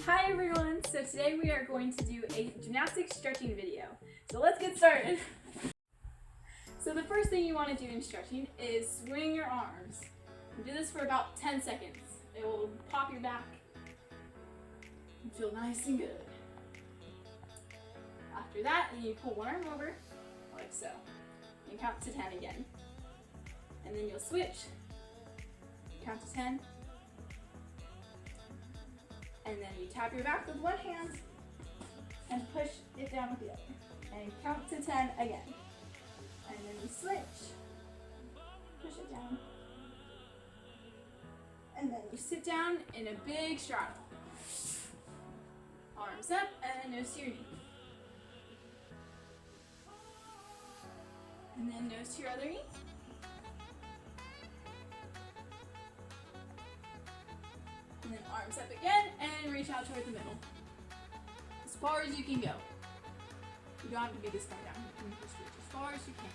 Hi everyone! So today we are going to do a gymnastics stretching video. So let's get started. So the first thing you want to do in stretching is swing your arms. You do this for about 10 seconds. It will pop your back and feel nice and good. After that, you pull one arm over, like so, and count to 10 again. And then you'll switch, count to 10, and then you tap your back with one hand and push it down with the other. And count to 10 again. And then you switch, push it down. And then you sit down in a big straddle. Arms up and nose to your knee. And then nose to your other knee. And then arms up again and reach out toward the middle. As far as you can go. You don't have to be this far down. You can just reach as far as you can.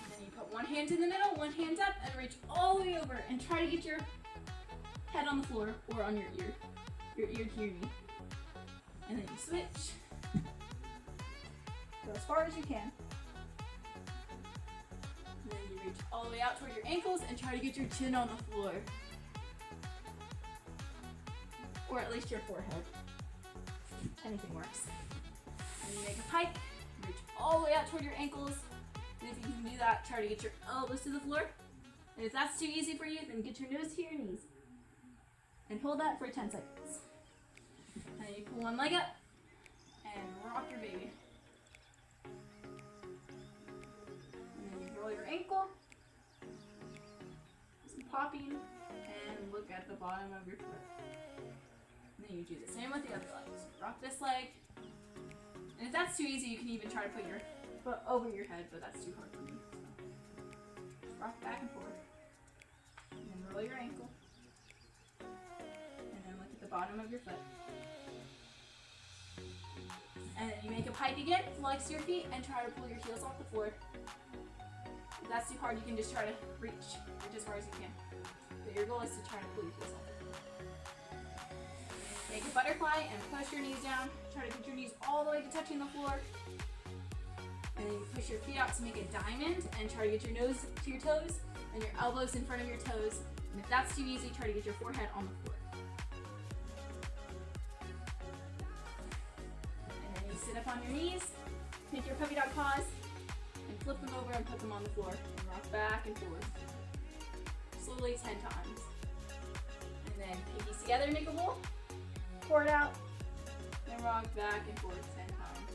And then you put one hand in the middle, one hand up, and reach all the way over and try to get your head on the floor or on your ear to your knee. And then you switch. Go as far as you can. And then you reach all the way out toward your ankles and try to get your chin on the floor. Or at least your forehead. Anything works. And you make a pike, reach all the way out toward your ankles. And if you can do that, try to get your elbows to the floor. And if that's too easy for you, then get your nose to your knees. And hold that for 10 seconds. And you pull one leg up and rock your baby. And then you roll your ankle. Some popping. And look at the bottom of your foot. And then you do the same with the other legs. Rock this leg. And if that's too easy, you can even try to put your foot over your head, but that's too hard for me. So just rock back and forth. And then roll your ankle. And then look at the bottom of your foot. And then you make a pike again, flex your feet, and try to pull your heels off the floor. If that's too hard, you can just try to reach as far as you can. But your goal is to try to pull your heels off. Make a butterfly and push your knees down. Try to get your knees all the way to touching the floor. And then you push your feet out to make a diamond and try to get your nose to your toes and your elbows in front of your toes. And if that's too easy, try to get your forehead on the floor. And then you sit up on your knees, take your puppy dog paws, and flip them over and put them on the floor. And rock back and forth. Slowly 10 times. And then pinkies together, make a bowl. Pour it out, and rock back and forth 10 times.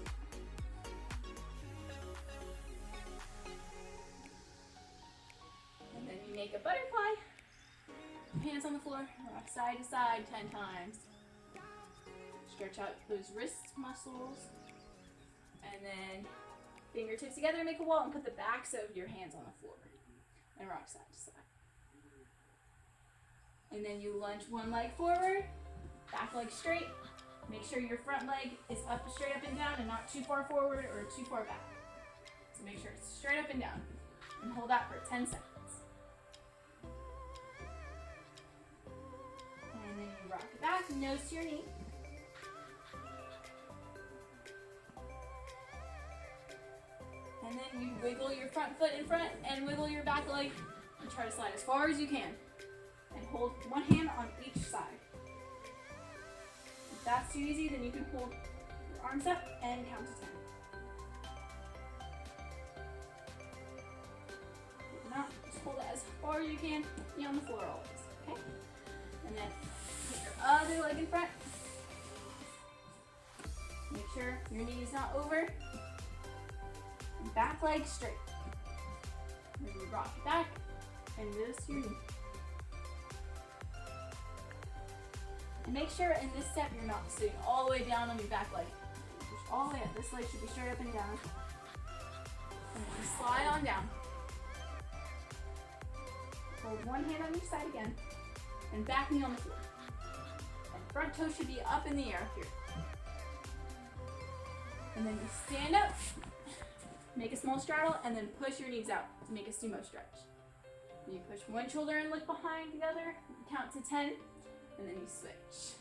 And then you make a butterfly. Hands on the floor, rock side to side 10 times. Stretch out those wrist muscles. And then fingertips together, make a wall, and put the backs of your hands on the floor. And rock side to side. And then you lunge one leg forward. Back leg straight. Make sure your front leg is up, straight up and down and not too far forward or too far back. So make sure it's straight up and down. And hold that for 10 seconds. And then you rock it back, nose to your knee. And then you wiggle your front foot in front and wiggle your back leg. And try to slide as far as you can. And hold one hand on each side. If that's too easy, then you can hold your arms up and count to 10. If not, just hold it as far as you can, be on the floor always, okay? And then put your other leg in front. Make sure your knee is not over. And back leg straight. And then you rock it back and nose to your knee. And make sure in this step you're not sitting all the way down on your back leg. Push all the way up. This leg should be straight up and down. And then slide on down. Hold one hand on each side again. And back knee on the floor. And front toe should be up in the air here. And then you stand up, make a small straddle, and then push your knees out to make a sumo stretch. You push one shoulder and look behind the other, count to 10, and then you switch.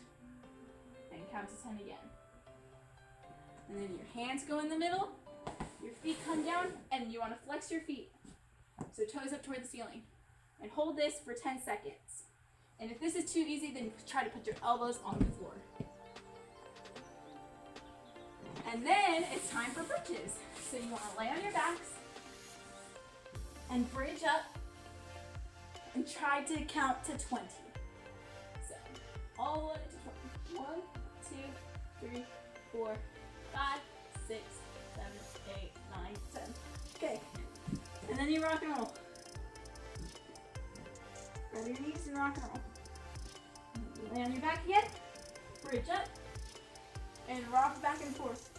count to 10 again. And then your hands go in the middle, your feet come down, and you want to flex your feet. So toes up toward the ceiling. And hold this for 10 seconds. And if this is too easy, then try to put your elbows on the floor. And then it's time for bridges. So you want to lay on your backs and bridge up and try to count to 20. So all the way to 20. 1, 2, 3, 4, 5, 6, 7, 8, 9, 10. Okay. And then you rock and roll. Grab your knees and rock and roll. Lay on your back again. Bridge up. And rock back and forth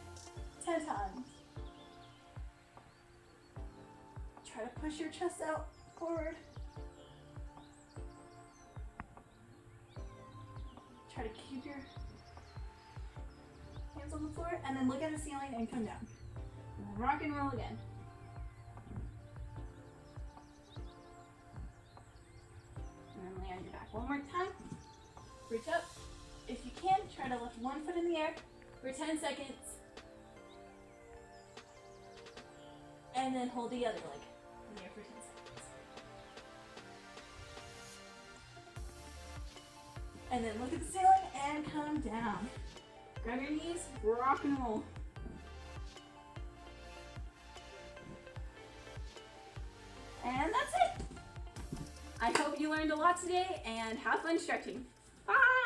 10 times. Try to push your chest out forward. Try to keep your hands on the floor and then look at the ceiling and come down. And then rock and roll again. And then lay on your back one more time. Reach up. If you can, try to lift one foot in the air for 10 seconds. And then hold the other leg in the air for 10 seconds. And then look at the ceiling and come down. Grab your knees, rock and roll. And that's it. I hope you learned a lot today and have fun stretching. Bye.